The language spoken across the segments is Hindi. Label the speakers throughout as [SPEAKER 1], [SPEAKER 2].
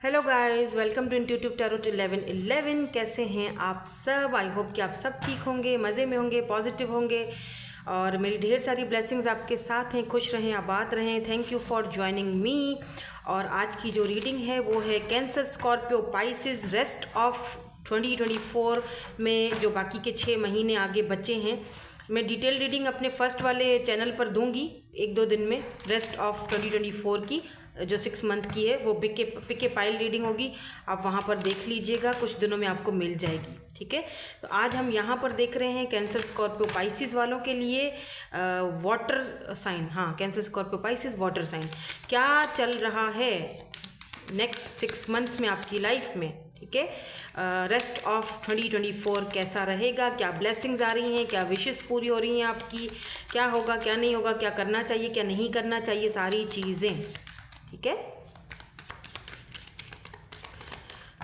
[SPEAKER 1] Hello guys, welcome to intuitive tarot 1111। कैसे हैं आप सब? आई होप कि आप सब ठीक होंगे, मज़े में होंगे, पॉजिटिव होंगे और मेरी ढेर सारी ब्लेसिंग्स आपके साथ हैं। खुश रहें, आबाद रहें। Thank you for joining me. और आज की जो रीडिंग है वो है cancer, Scorpio, Pisces, rest of 2024 में जो बाकी के 6 महीने आगे बचे हैं। मैं डिटेल रीडिंग अपने फर्स्ट वाले चैनल पर दूंगी 1-2 दिन में। रेस्ट ऑफ 2024 की जो 6 मंथ की है वो पिके पाइल रीडिंग होगी, आप वहाँ पर देख लीजिएगा, कुछ दिनों में आपको मिल जाएगी। ठीक है, तो आज हम यहाँ पर देख रहे हैं कैंसर, स्कॉर्पियो, पाइसिस वालों के लिए वाटर साइन। हाँ, Cancer, Scorpio, Pisces, water sign क्या चल रहा है नेक्स्ट 6 मंथ्स में आपकी लाइफ में। ठीक है, रेस्ट ऑफ 2024 कैसा रहेगा, क्या ब्लेसिंग्स आ रही हैं, क्या विशेस पूरी हो रही हैं आपकी, क्या होगा, क्या नहीं होगा, क्या करना चाहिए, क्या नहीं करना चाहिए, सारी चीज़ें। ठीक है,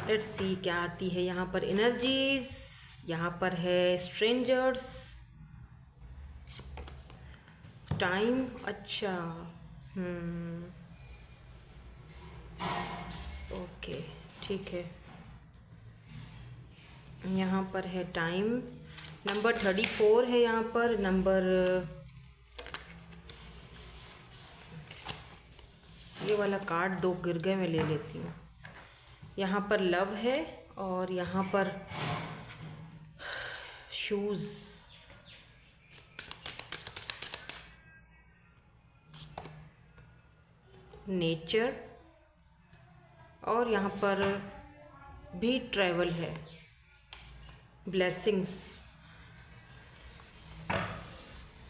[SPEAKER 1] लेट्स सी क्या आती है यहाँ पर एनर्जीज। यहाँ पर है स्ट्रेंजर्स, टाइम। अच्छा, ओके, ठीक है। यहाँ पर है टाइम, नंबर 34 है यहाँ पर, नंबर ये वाला कार्ड 2 गिर गए, मैं ले लेती हूँ। यहाँ पर लव है और यहाँ पर शूज़, नेचर, और यहाँ पर भी ट्रैवल है, ब्लेसिंग्स।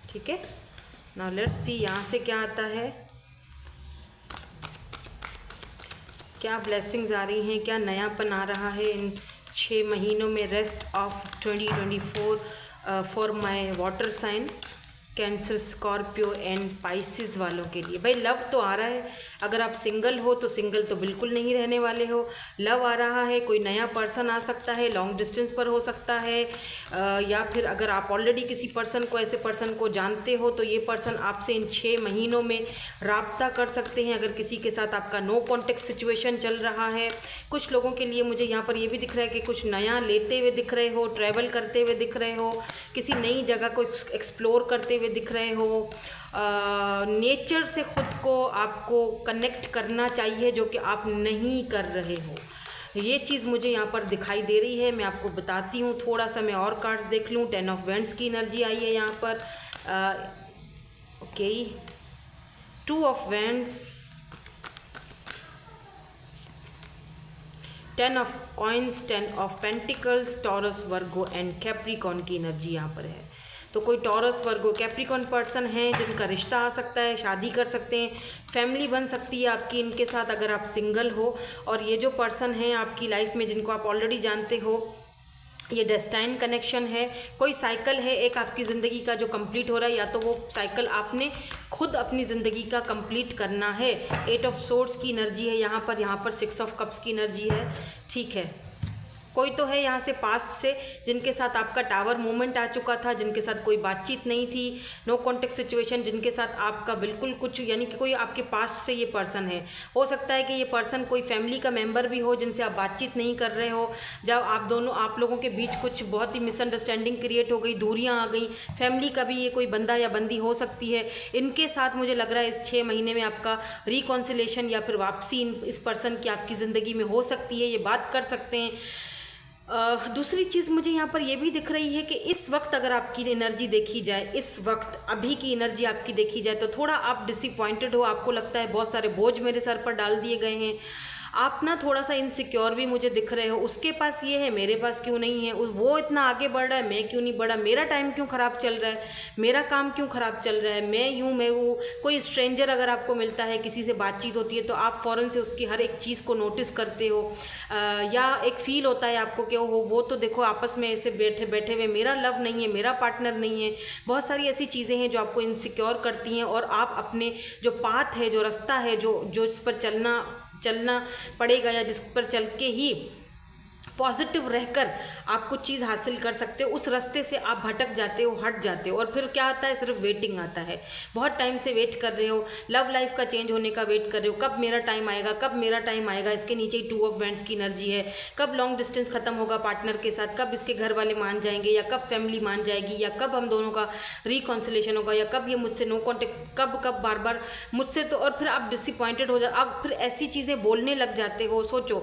[SPEAKER 1] ठीक है, नाउ लेट्स सी यहाँ से क्या आता है, क्या ब्लेसिंग्स आ रही हैं, क्या नयापन आ रहा है इन 6 महीनों में। Rest of 2024 for my water sign Cancer, Scorpio and Pisces वालों के लिए। भाई लव तो आ रहा है, अगर आप सिंगल हो तो सिंगल तो बिल्कुल नहीं रहने वाले हो। लव आ रहा है, कोई नया पर्सन आ सकता है, लॉन्ग डिस्टेंस पर हो सकता है, या फिर अगर आप ऑलरेडी किसी पर्सन को, ऐसे पर्सन को जानते हो तो ये पर्सन आपसे इन 6 महीनों में राब्ता कर सकते हैं। अगर किसी के साथ आपका नो कॉन्टेक्ट सिचुएशन चल रहा है, कुछ लोगों के लिए मुझे यहाँ पर ये भी दिख रहा है कि कुछ नया लेते हुए दिख रहे हो, ट्रैवल करते हुए दिख रहे हो, किसी नई जगह को एक्सप्लोर करते हुए दिख रहे हो। नेचर से ख़ुद को आपको कनेक्ट करना चाहिए जो कि आप नहीं कर रहे हो। ये चीज़ मुझे यहाँ पर दिखाई दे रही है, मैं आपको बताती हूँ। थोड़ा सा मैं और कार्ड्स देख लूँ। 10 ऑफ वैंड्स की एनर्जी आई है यहाँ पर। Okay, 2 of wands, 10 of coins, 10 of pentacles, taurus, Virgo and Capricorn की एनर्जी यहाँ पर है। तो कोई टॉरस, वर्गो, कैप्रिकॉन पर्सन है जिनका रिश्ता आ सकता है, शादी कर सकते हैं, फैमिली बन सकती है आपकी इनके साथ अगर आप सिंगल हो। और ये जो पर्सन है आपकी लाइफ में जिनको आप ऑलरेडी जानते हो, ये डेस्टाइन कनेक्शन है। कोई साइकिल है एक आपकी ज़िंदगी का जो कंप्लीट हो रहा है, या तो वो साइकिल आपने खुद अपनी ज़िंदगी का कंप्लीट करना है। 8 ऑफ सोर्ड्स की एनर्जी है यहाँ पर 6 ऑफ कप्स की एनर्जी है। ठीक है, कोई तो है यहाँ से पास्ट से जिनके साथ आपका टावर मूवमेंट आ चुका था, जिनके साथ कोई बातचीत नहीं थी, नो कॉन्टेक्ट सिचुएशन, जिनके साथ आपका बिल्कुल कुछ, यानी कि कोई आपके पास्ट से ये पर्सन है। हो सकता है कि ये पर्सन कोई फैमिली का मेंबर भी हो जिनसे आप बातचीत नहीं कर रहे हो। जब आप लोगों के बीच कुछ बहुत ही मिसअंडरस्टैंडिंग क्रिएट हो गई, दूरियाँ आ गई, फैमिली का भी ये कोई बंदा या बंदी हो सकती है। इनके साथ मुझे लग रहा है इस 6 महीने में आपका रिकॉन्सिलेशन या फिर वापसी इस पर्सन की आपकी ज़िंदगी में हो सकती है, ये बात कर सकते हैं। दूसरी चीज़ मुझे यहाँ पर ये भी दिख रही है कि इस वक्त अगर आपकी एनर्जी देखी जाए, इस वक्त अभी की एनर्जी आपकी देखी जाए, तो थोड़ा आप डिसअपॉइंटेड हो। आपको लगता है बहुत सारे बोझ मेरे सर पर डाल दिए गए हैं, आप ना थोड़ा सा इनसिक्योर भी मुझे दिख रहे हो। उसके पास ये है, मेरे पास क्यों नहीं है, वो इतना आगे बढ़ रहा है, मैं क्यों नहीं बढ़ा, मेरा टाइम क्यों ख़राब चल रहा है, मेरा काम क्यों ख़राब चल रहा है, मैं वो। कोई स्ट्रेंजर अगर आपको मिलता है, किसी से बातचीत होती है, तो आप फ़ौरन से उसकी हर एक चीज़ को नोटिस करते हो, या एक फ़ील होता है आपको कि वो तो देखो आपस में ऐसे बैठे हुए, मेरा लव नहीं है, मेरा पार्टनर नहीं है। बहुत सारी ऐसी चीज़ें हैं जो आपको इनसिक्योर करती हैं, और आप अपने जो पाथ है, जो रास्ता है, जो इस पर चलना पड़ेगा, या जिस पर चल के ही पॉजिटिव रहकर आप कुछ चीज़ हासिल कर सकते हो। उस रास्ते से आप भटक जाते हो, हट जाते हो, और फिर क्या आता है, सिर्फ वेटिंग आता है। बहुत टाइम से वेट कर रहे हो, लव लाइफ का चेंज होने का वेट कर रहे हो, कब मेरा टाइम आएगा, कब मेरा टाइम आएगा। इसके नीचे ही 2 ऑफ वैंड्स की एनर्जी है। कब लॉन्ग डिस्टेंस खत्म होगा पार्टनर के साथ, कब इसके घर वाले मान जाएंगे, या कब फैमिली मान जाएगी, या कब हम दोनों का रिकॉन्सिलेशन होगा, या कब ये मुझसे नो कॉन्टेक्ट, कब कब बार बार मुझसे। तो और फिर आप डिसअपॉइंटेड हो आप फिर ऐसी चीज़ें बोलने लग जाते हो। सोचो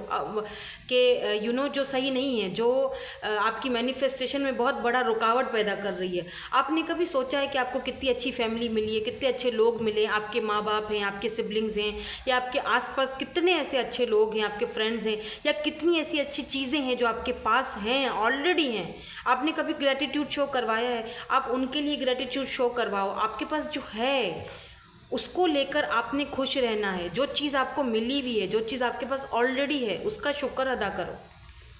[SPEAKER 1] कि जो सही नहीं है, जो आपकी मैनिफेस्टेशन में बहुत बड़ा रुकावट पैदा कर रही है। आपने कभी सोचा है कि आपको कितनी अच्छी फैमिली मिली है, कितने अच्छे लोग मिले, आपके माँ बाप हैं, आपके सिबलिंग्स हैं, या आपके आसपास कितने ऐसे अच्छे लोग हैं, आपके फ्रेंड्स हैं, या कितनी ऐसी अच्छी चीज़ें हैं जो आपके पास हैं, ऑलरेडी हैं। आपने कभी ग्रेटिट्यूड शो करवाया है? आप उनके लिए ग्रेटिट्यूड शो करवाओ। आपके पास जो है उसको लेकर आपने खुश रहना है। जो चीज़ आपको मिली हुई है, जो चीज़ आपके पास ऑलरेडी है, उसका शुक्र अदा करो।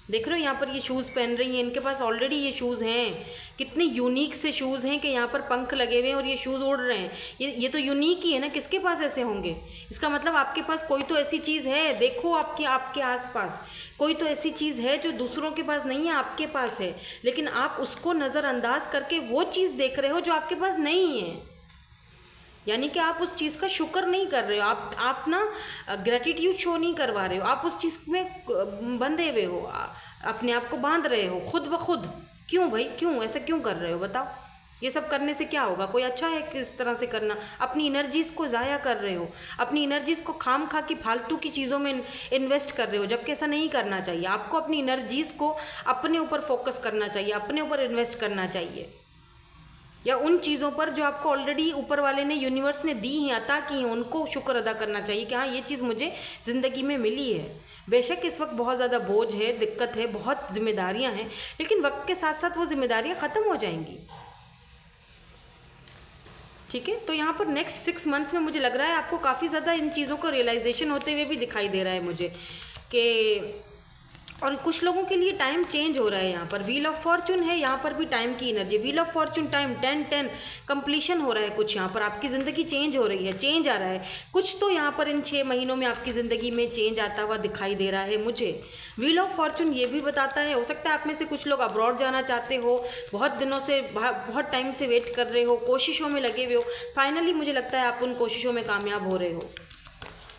[SPEAKER 1] देख रहे हो यहाँ पर ये शूज़ पहन रही हैं, इनके पास ऑलरेडी ये शूज़ हैं। कितने यूनिक से शूज़ हैं कि यहाँ पर पंख लगे हुए हैं और ये शूज़ उड़ रहे हैं। ये तो यूनिक ही है ना, किसके पास ऐसे होंगे? इसका मतलब आपके पास कोई तो ऐसी चीज़ है। देखो आपके आसपास कोई तो ऐसी चीज़ है जो दूसरों के पास नहीं है, आपके पास है, लेकिन आप उसको नज़रअंदाज करके वो चीज़ देख रहे हो जो आपके पास नहीं है। यानी कि आप उस चीज़ का शुक्र नहीं कर रहे हो, आप ना ग्रेटिट्यूड शो नहीं करवा रहे हो। आप उस चीज़ में बंधे हुए हो, अपने आप को बांध रहे हो खुद ब खुद। क्यों भाई, क्यों ऐसा क्यों कर रहे हो? बताओ। ये सब करने से क्या होगा? कोई अच्छा है किस तरह से करना? अपनी एनर्जीज़ को ज़ाया कर रहे हो, अपनी एनर्जीज़ को खाम खा की फालतू की चीज़ों में इन्वेस्ट कर रहे हो, जबकि ऐसा नहीं करना चाहिए। आपको अपनी एनर्जीज़ को अपने ऊपर फोकस करना चाहिए, अपने ऊपर इन्वेस्ट करना चाहिए, या उन चीज़ों पर जो आपको ऑलरेडी ऊपर वाले ने, यूनिवर्स ने दी हैं, अता की हैं, उनको शुक्र अदा करना चाहिए कि हाँ, ये चीज़ मुझे ज़िंदगी में मिली है। बेशक इस वक्त बहुत ज़्यादा बोझ है, दिक्कत है, बहुत जिम्मेदारियां हैं, लेकिन वक्त के साथ साथ वो जिम्मेदारियां ख़त्म हो जाएंगी। ठीक है, तो यहाँ पर नेक्स्ट 6 मंथ में मुझे लग रहा है आपको काफ़ी ज़्यादा इन चीज़ों को रियलाइजेशन होते हुए भी दिखाई दे रहा है मुझे कि, और कुछ लोगों के लिए टाइम चेंज हो रहा है। यहाँ पर व्हील ऑफ फॉर्चून है, यहाँ पर भी टाइम की energy, wheel of Fortune time 10-10 completion हो रहा है। कुछ यहाँ पर आपकी ज़िंदगी चेंज हो रही है, चेंज आ रहा है कुछ। तो यहाँ पर इन 6 महीनों में आपकी ज़िंदगी में चेंज आता हुआ दिखाई दे रहा है मुझे। व्हील ऑफ फॉर्चून ये भी बताता है, हो सकता है आप में से कुछ लोग अब्रॉड जाना चाहते हो, बहुत दिनों से, बहुत टाइम से वेट कर रहे हो, कोशिशों में लगे हुए हो, फाइनली मुझे लगता है आप उन कोशिशों में कामयाब हो रहे हो।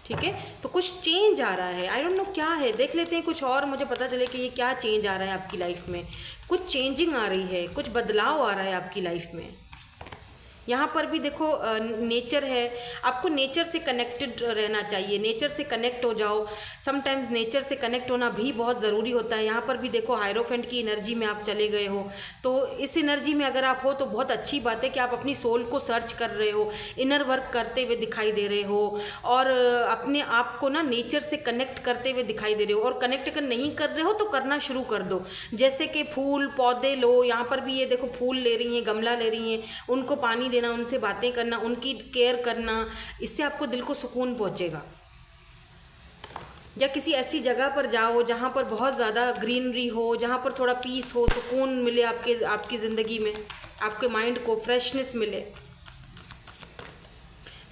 [SPEAKER 1] ठीक है, तो कुछ चेंज आ रहा है, आई डोंट नो क्या है, देख लेते हैं कुछ और, मुझे पता चले कि ये क्या चेंज आ रहा है आपकी लाइफ में। कुछ चेंजिंग आ रही है, कुछ बदलाव आ रहा है आपकी लाइफ में। यहाँ पर भी देखो नेचर है, आपको नेचर से कनेक्टेड रहना चाहिए, नेचर से कनेक्ट हो जाओ। समटाइम्स नेचर से कनेक्ट होना भी बहुत ज़रूरी होता है। यहाँ पर भी देखो हायरोफेंट की एनर्जी में आप चले गए हो, तो इस एनर्जी में अगर आप हो तो बहुत अच्छी बात है कि आप अपनी सोल को सर्च कर रहे हो, इनर वर्क करते हुए दिखाई दे रहे हो, और अपने आप को ना नेचर से कनेक्ट करते हुए दिखाई दे रहे हो। और कनेक्ट अगर नहीं कर रहे हो तो करना शुरू कर दो, जैसे कि फूल पौधे लो। यहाँ पर भी ये देखो फूल ले रही हैं, गमला ले रही हैं, उनको पानी देना, उनसे बातें करना, उनकी केयर करना, इससे आपको दिल को सुकून पहुंचेगा। या किसी ऐसी जगह पर जाओ जहाँ पर बहुत ज़्यादा ग्रीनरी हो, जहाँ पर थोड़ा पीस हो, सुकून मिले आपकी ज़िंदगी में, आपके माइंड को फ्रेशनेस मिले।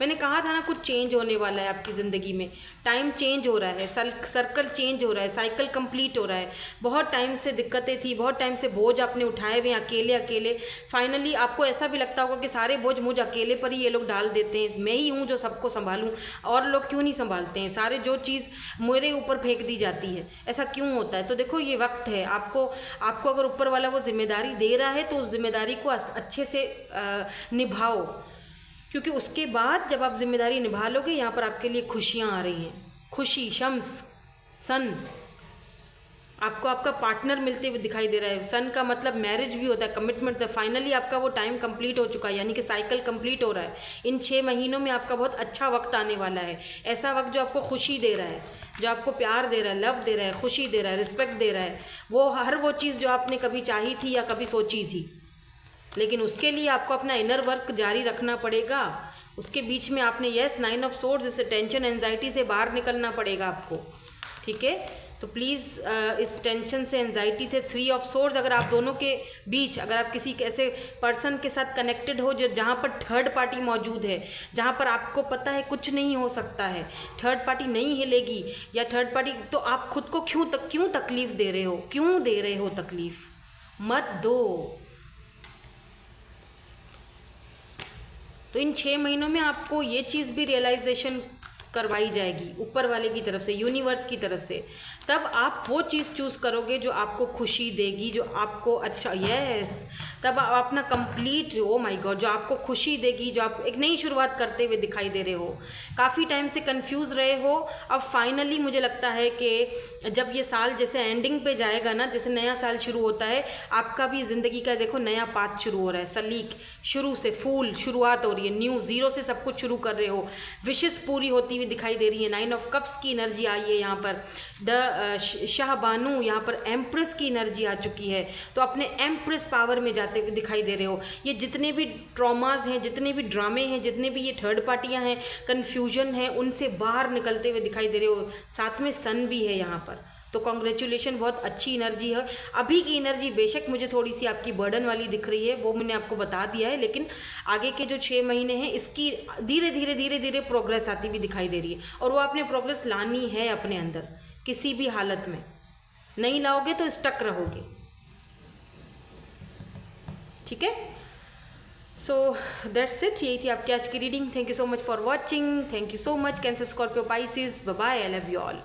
[SPEAKER 1] मैंने कहा था ना कुछ चेंज होने वाला है आपकी ज़िंदगी में, टाइम चेंज हो रहा है, सर्कल चेंज हो रहा है, साइकिल कंप्लीट हो रहा है। बहुत टाइम से दिक्कतें थी, बहुत टाइम से बोझ आपने उठाए हुए अकेले, फाइनली आपको ऐसा भी लगता होगा कि सारे बोझ मुझ अकेले पर ही ये लोग डाल देते हैं, मैं ही हूँ जो सबको संभालूँ, और लोग क्यों नहीं संभालते हैं, सारे जो चीज़ मेरे ऊपर फेंक दी जाती है, ऐसा क्यों होता है। तो देखो ये वक्त है, आपको अगर ऊपर वाला वो जिम्मेदारी दे रहा है तो उस जिम्मेदारी को अच्छे से निभाओ, क्योंकि उसके बाद जब आप जिम्मेदारी निभा लोगे, यहाँ पर आपके लिए खुशियाँ आ रही हैं, खुशी, शम्स, सन, आपको आपका पार्टनर मिलते हुए दिखाई दे रहा है। सन का मतलब मैरिज भी होता है, कमिटमेंट। फाइनली आपका वो टाइम कंप्लीट हो चुका है, यानी कि साइकिल कंप्लीट हो रहा है। इन 6 महीनों में आपका बहुत अच्छा वक्त आने वाला है, ऐसा वक्त जो आपको खुशी दे रहा है, जो आपको प्यार दे रहा है, लव दे रहा है, खुशी दे रहा है, रिस्पेक्ट दे रहा है, वो हर वो चीज़ जो आपने कभी चाही थी या कभी सोची थी। लेकिन उसके लिए आपको अपना इनर वर्क जारी रखना पड़ेगा। उसके बीच में आपने 9 ऑफ सोर्ड्स, जैसे टेंशन एंजाइटी से बाहर निकलना पड़ेगा आपको। ठीक है, तो प्लीज़ इस टेंशन से, एंजाइटी से, 3 ऑफ सोर्स अगर आप दोनों के बीच, अगर आप किसी ऐसे पर्सन के साथ कनेक्टेड हो जो जहाँ पर थर्ड पार्टी मौजूद है, जहाँ पर आपको पता है कुछ नहीं हो सकता है, थर्ड पार्टी नहीं हिलेगी या थर्ड पार्टी, तो आप खुद को क्यों तकलीफ दे रहे हो, क्यों दे रहे हो तकलीफ, मत दो। तो इन 6 महीनों में आपको ये चीज़ भी रियलाइजेशन करवाई जाएगी ऊपर वाले की तरफ से, यूनिवर्स की तरफ से, तब आप वो चीज़ चूज़ करोगे जो आपको खुशी देगी, जो आपको अच्छा, यस, तब आप अपना कंप्लीट, ओ माय गॉड, जो आपको खुशी देगी, जो आप एक नई शुरुआत करते हुए दिखाई दे रहे हो। काफ़ी टाइम से कंफ्यूज रहे हो, अब फाइनली मुझे लगता है कि जब ये साल जैसे एंडिंग पे जाएगा ना, जैसे नया साल शुरू होता है, आपका भी ज़िंदगी का देखो नया पाथ शुरू हो रहा है, सलीक शुरू से, फूल शुरुआत हो रही है, न्यू ज़ीरो से सब कुछ शुरू कर रहे हो, विशेस पूरी होती हुई दिखाई दे रही है। 9 ऑफ कप्स की एनर्जी आई है यहाँ पर, द शाहबानू, यहाँ पर एम्प्रेस की एनर्जी आ चुकी है, तो अपने एम्प्रेस पावर में जाते हुए दिखाई दे रहे हो। ये जितने भी ट्रॉमाज हैं, जितने भी ड्रामे हैं, जितने भी ये थर्ड पार्टियाँ हैं, कन्फ्यूजन है, उनसे बाहर निकलते हुए दिखाई दे रहे हो। साथ में सन भी है यहाँ पर, तो कॉन्ग्रेचुलेशन, बहुत अच्छी एनर्जी है। अभी की एनर्जी बेशक मुझे थोड़ी सी आपकी बर्डन वाली दिख रही है, वो मैंने आपको बता दिया है, लेकिन आगे के जो 6 महीने हैं इसकी धीरे धीरे प्रोग्रेस आती हुई दिखाई दे रही है, और वो आपने प्रोग्रेस लानी है अपने अंदर, किसी भी हालत में नहीं लाओगे तो स्टक रहोगे, ठीक है। सो दैट्स इट, यही थी आपकी आज की reading. Thank you so much for watching, thank you so much Cancer, Scorpio, Pisces, bye bye, I love you all.